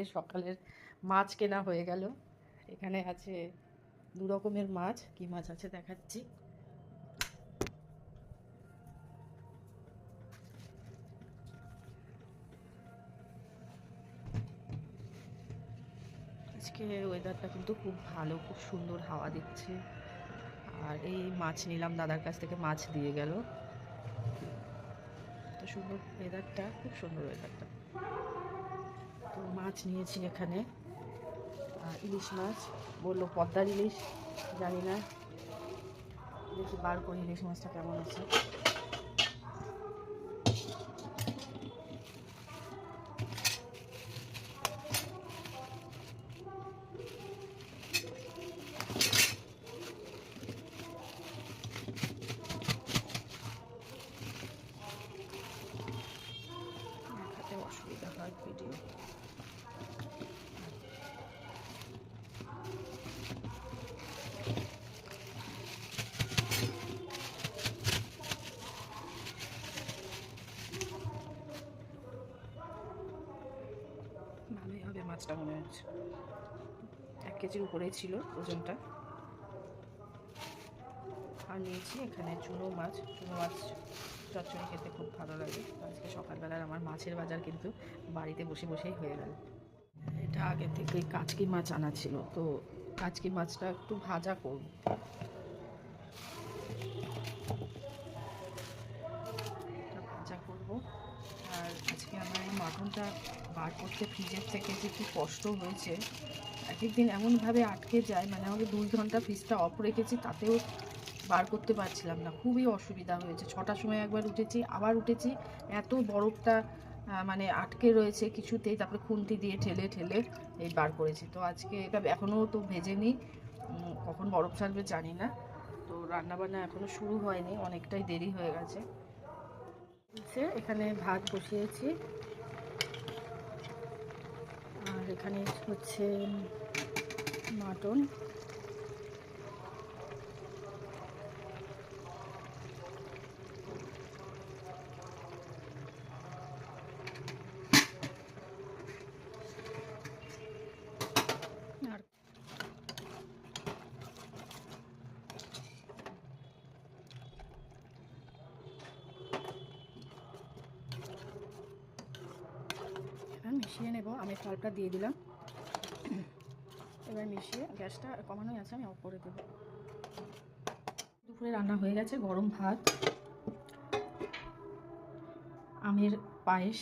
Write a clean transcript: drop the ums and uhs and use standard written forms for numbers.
আমাদের সকালের মাছ কেনা হয়ে গেল। এখানে আছে 2 রকমের মাছ। কি মাছ আছে দেখাচ্ছি। আজকে ওয়েদারটা কিন্তু খুব ভালো, খুব সুন্দর হাওয়া দিচ্ছে। আর এই মাছ নিলাম, দাদার কাছ থেকে মাছ দিয়ে গেল। তো সুন্দর ওয়েদারটা, খুব সুন্দর ওয়েদারটা। তো মাছ নিয়েছি এখানে, ইলিশ মাছ। বললো পদ্মার ইলিশ, জানি না, দেখি বার করি ইলিশ মাছটা কেমন আছে। দেখাতে অসুবিধা হয় ভিডিও। ভালোই হবে মাছটা মনে হচ্ছে, 1 কেজির উপরেই ছিল ওজনটা। আর নিয়েছি এখানে চুনো মাছ। চুনো মাছ চচ্চড়ি খেতে খুব ভালো লাগে। আজকে সকালবেলার আমার মাছের বাজার কিন্তু বাড়িতে বসে বসেই হয়ে গেল। এটা আগে থেকে কাচকি মাছ আনা ছিল, তো কাচকি মাছটা একটু ভাজা করব। ভাজা করব। আর আজকে আমার এই মাটনটা বার করতে ফ্রিজের থেকে যে কি কষ্ট হয়েছে। এক একদিন এমনভাবে আটকে যায়, মানে আমাকে 2 ঘন্টা ফ্রিজটা অফ রেখেছি, তাতেও বার করতে পারছিলাম না। খুবই অসুবিধা হয়েছে। 6টার সময় একবার উঠেছি, আবার উঠেছি, এত বরফটা মানে আটকে রয়েছে কিছুতেই। তারপরে খুন্তি দিয়ে ঠেলে ঠেলে এই বার করেছি। তো আজকে এটা এখনও তো ভেজেনি, কখন বরফ ছাড়বে জানি না। তো রান্নাবান্না এখনও শুরু হয়নি, অনেকটাই দেরি হয়ে গেছে। এখানে ভাত বসিয়েছি, আর এখানে হচ্ছে মাটন। আর মিশিয়ে নেব। আমি ফলটা দিয়ে দিলাম, এবার মিশিয়ে গ্যাসটা কমানোই আছে, আমি অফ করে দেব। দুপুরে রান্না হয়ে গেছে, গরম ভাত, আমের পায়েস,